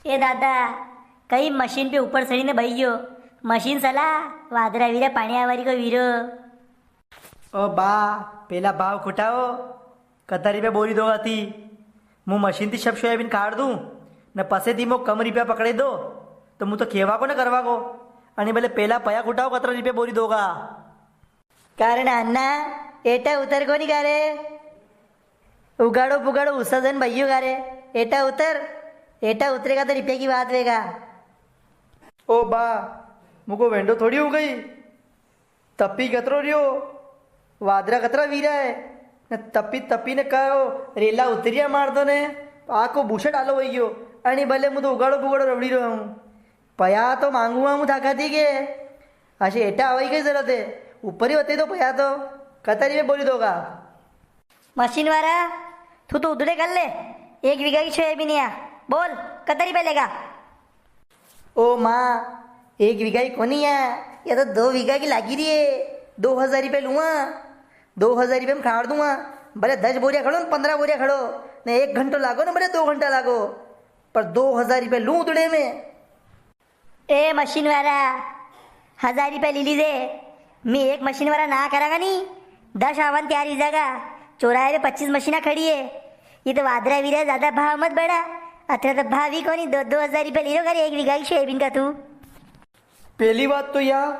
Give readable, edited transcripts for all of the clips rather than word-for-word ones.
ए दादा, कहीं मशीन पे ऊपर चढ़ीने बही गयो। मशीन सला वादरा वीरा पाणी आवारी को वीरो। ओ बा पेला भाव खुटाओ कता रुपया बोरी दो थी मु मशीन थी सब सोयाबीन काढ़ दूँ ने पसे थी मो कम रुपया पकड़े दो तो मु तो खेवा को ने करवा को आणि भले पेला पया खुटाओ कतरा रुपया बोरी दोगा कारण अण्णा एटा उतर कोणी का रे? उगाड़ो पुगाड़ो उससा जन भैयो का रे? एटा उतरेगा तो रुपये की बात वेगा। ओ बा मुको वेंडो थोड़ी हो गई तप्पी कतरो रियो वादरा कतरा वीरा है ने तप्पी ने कहो रेला उतरिया मार दो ने आको भूषण डालो वही गयो आणि भले मु तो उगाड़ो पुगाड़ो रवड़ी रहा हूँ पया तो मांगूंगा मु थाका थी के अशी एटा आवाई कई जरूरत है ऊपर ही होते तो पया तो कतारी में बोली दोगा। मशीन वाला तू तो उधड़े कर ले, 1 बीघा की सोयाबीन या बोल कतरी पे लेगा? ओ माँ 1 बीघा की कोनी है या तो 2 बीघा की लागी रही है 2000 रुपये लूँगा 2000 रुपये में खाड़ दूंगा भले 10 बोरिया खड़ो 15 बोरिया खड़ो ने 1 घंटा लागो ना भले 2 घंटा लागो पर 2000 रुपये लूँ उतड़े में। ए मशीन वाला 1000 रुपये ले लीजिए, मैं एक मशीन वाला ना करागा नहीं 10 आवन तैयार ही जाएगा। चौराहे पे 25 मशीना खड़ी है, ये तो वादरा वीरा ज्यादा भाव मत बढ़ा। अतः तो भाव ही कोनी 2-2000 रुपये ले लो कर 1 बीघा की सोयाबीन का तू। पहली बात तो यह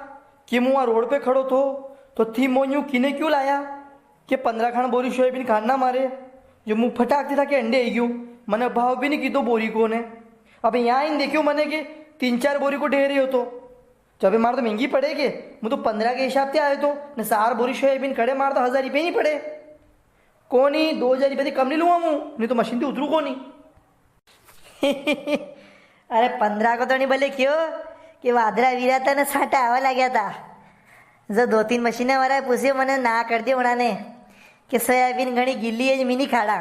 कि मुँह रोड पे खड़ो तो थी मोन्यू किने क्यों लाया कि 15 खान बोरी सोयाबीन खाना मारे जो मुँह फटाकती था कि अंडे आई क्यों मैंने भाव भी नहीं की तो बोरी को ने अब यहाँ इन देखियो मैंने कि 3-4 बोरी को ढेरे हो तो जब मार तो महंगी पड़ेगी मुझे तो 15 के हिसाब से आए तो न 4 बोरी सोयाबीन खड़े मार तो 1000 रुपये नहीं पड़े को नहीं 2000 रुपये कम नहीं लूँगा मुँह नहीं तो मशीन तो उतरू को नहीं। अरे 15 को तो नहीं बोले क्यों कि वादरा वीरा था ना साटा आवा लग गया था। जो 2-3 मशीनें वाला पूछे मैंने ना कर दिया उन्होंने कि सोयाबीन घनी गिल्ली है मिनी खाड़ा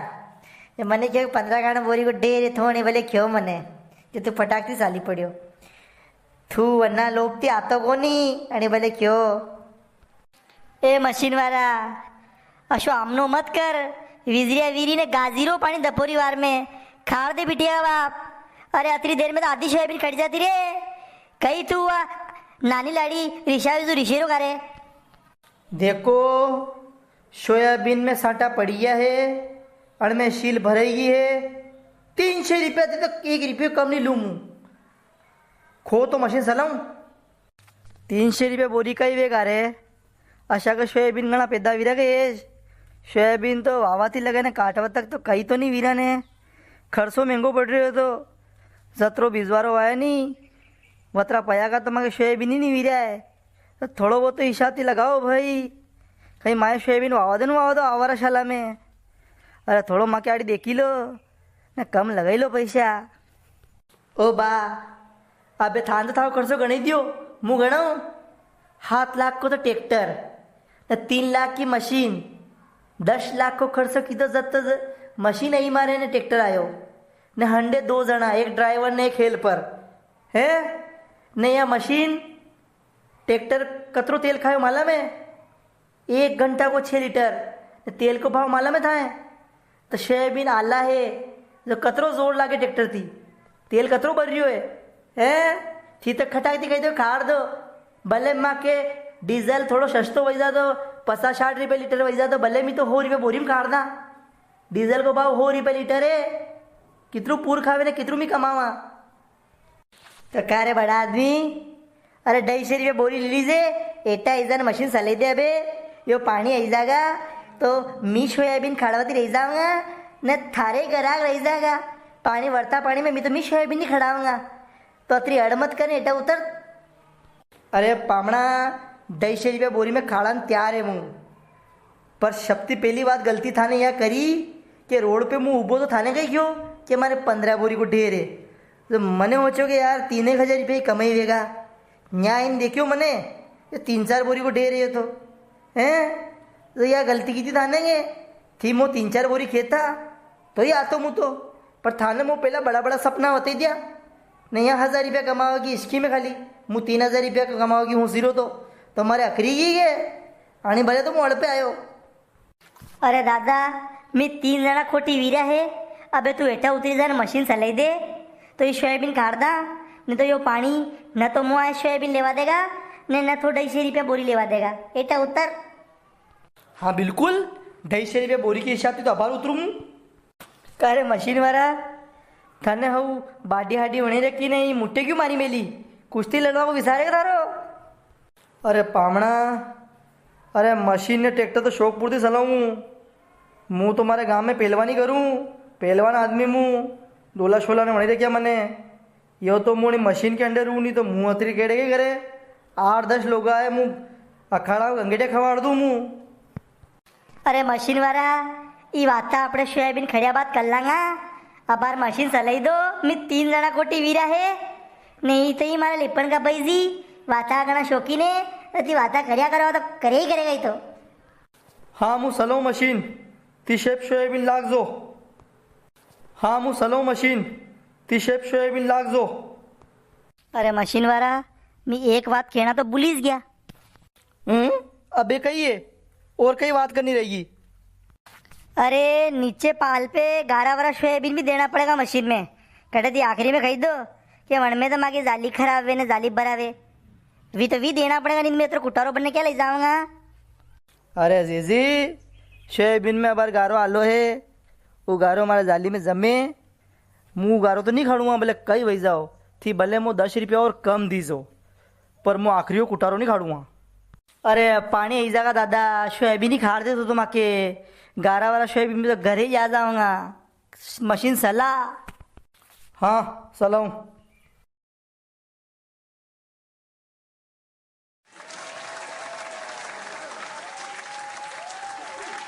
मैंने क्या 15 खाना बोरी को ढेर थोड़ी बोले क्यों मने जो तू फटाकती साली पड़ियो थू वरना लोग ती आतो को नहीं आणि बोले क्यों। ए मशीन वाला अशो आमनो मत कर विजरिया वीरी ने गाजीरो पानी दपोरी वार में खार दे बिटिया बाप। अरे अतरी देर में तो आधी सोयाबीन कट जाती रे कहीं तू नानी लाड़ी रिशा जो रिशेरो करे। देखो सोयाबीन में साटा पड़िया है और मैं शील भरेगी है 300 रुपया दे तो 1 रुपये कम नहीं लूँ खो तो मशीन चलाऊँ 300 रुपये बोरी का ही बेकार है अशा का सोयाबीन गणा पैदा वीरा के सोयाबीन तो वावाती लगे ने काटवा तक तो कहीं तो नहीं वीरा ने खर्चो महंगो पड़ रहे हो तो जतरो भिजवारो आया नहीं वतरा पया का तो मगर सोयाबीन ही नहीं वीरा है तो थोड़ो बहुत तो हिसाब से लगाओ भाई कहीं माए सोयाबीन वावा दो आवारा शाला में अरे थोड़ो माँ के आड़ी देखी लो न कम लगाई लो पैसा। ओ बा अबे थान तो था खर्चो गणी दियो मुँह गणाऊँ 7 लाख को तो ट्रैक्टर न 3 लाख की मशीन 10 लाख को खर्चो की तो जब मशीन नहीं मारे ने ट्रैक्टर आयो न हंडे 2 जना एक ड्राइवर ने एक हेल्पर है न यह मशीन ट्रैक्टर कतरो तेल खायो माला में 1 घंटा को 6 लीटर तेल को भाव माला में था तो सोयाबीन आला है जो कतरो जोर लागे ट्रैक्टर थी तेल कतरो भर रियो है थी तो खटाई थी कही तो खाड़ दो भले माँ के डीजल थोड़ो सस्तो वजह दो 50-60 रुपये लीटर वजह दो भले मी तो 100 रुपये बोरी में खाड़ दा डीजल को भाव 100 रुपये लीटर है कितरू पूर खावे ने कितरू मी कमावा तो क्या रे बड़ा आदमी। अरे 250 रुपये बोरी ले लीजिए एटा इधर मशीन चले दे अबे यो पानी आई जाएगा तो मी सोयाबीन खड़ावती रह जाऊंगा न थारे ग्राहक रह जाएगा पानी वर्ता पानी में मैं तो मी सोयाबीन नहीं खड़ाऊंगा तो अतरी अड़मत कर एटा उतर। अरे पामड़ा 250 रुपये बोरी में खाड़ान तैयार है मुँह पर शक्ति पहली बात गलती थाने यह करी कि रोड पे मुँह उबो तो थाने गई क्यों कि हमारे 15 बोरी को ढेर है तो मने होचोगे यार 3-1000 रुपये कमाई देगा यहाँ इन देखियो मने 3-4 बोरी को ढेर है तो हैं तो यह गलती की थी थाने गे थी मो 3-4 बोरी खेता तो ही आतो मुँह तो पर थाने मो पहला बड़ा बड़ा सपना होते दिया नहीं यहाँ 1000 रुपया कमाओगी इसकी में खाली मुँह 3000 रुपया कमाओगी हूँ जीरो तो हमारे अखरी ही है आने भले तो मुँह अड़ पे आयो। अरे दादा मैं 3 जना खोटी वीरा है अबे तू एटा उतरी जान मशीन चलाई दे तो ये सोयाबीन काट दा, नहीं तो यो पानी न तो मुँह आए सोयाबीन लेवा देगा न तो 250 रुपया बोरी लेवा देगा। एटा उत्तर। हाँ बिल्कुल, 250 रुपये बोरी के हिसाब से तो अबार उतरू हूँ। का रे मशीन वाला, थाने हूँ बाडी हाडी वणी रखी नहीं, मुट्ठे क्यों मारी मेली? कुश्ती लड़वा को विसारे तारो? अरे पामणा, अरे मशीन ने ट्रैक्टर तो शौक पूर्ति चलाऊँ, मुँह तुम्हारे गांव में पहलवानी करूँ, पहलवान आदमी मुँह डोला शोला ने वणी रखिया मने। यो तो मुँह मशीन के अंडर हूँ, नहीं तो मुँह अतरी केड़े के करे। 8-10 लोग आए, मुँह अखाड़ा गंगेटे खवाड़ दूँ मुँह। अरे मशीन वाला, ई वाता આપણે સોયાબીન ખડ્યા બાદ કલાંગા અબાર મશીન ચલાવી દો। मी 3 જણા કોટી વીરા હે નહીં તો મારા લેપણ का ભાઈજી વાતા ઘણા શોખીન હે, ती वाता કર્યા કરવા તો કરે ही करेगा ही तो। हाँ मुँ सलो मशीन ती शेप सोयाबीन लाग जो। हाँ मुँ सलो मशीन ती शेप सोयाबीन लाग जो। अरे मशीन वाला, मी एक बात कहना तो भूलीच गया। अबे कहिए, और कई बात करनी रहेगी। अरे नीचे पाल पे 11 वाला सोयाबीन भी देना पड़ेगा मशीन में। कहते थी आखिरी में कही दो कि मन में तो मांगे जाली खराब है न जाली भरावे, भी देना पड़ेगा। नहीं मैं तो कुटारो बनने क्या ले जाऊंगा। अरे जीजी, सोयाबीन में अबार गारो आलो है, वो गारो हमारे जाली में जमे, मुँह गारो तो नहीं खड़ूंगा, भले कई वही जाओ थी, भले मुँह 10 रुपया और कम दीजो, पर मुँह आखिरी कुटारो नहीं खाड़ूंगा। अरे पानी आई जाएगा दादा, सोयाबीन ही खाड़ दे तो तुम आके 11 वाला सोयाबीन में तो घर ही आ जाऊंगा। मशीन सला। हाँ सलाऊँ।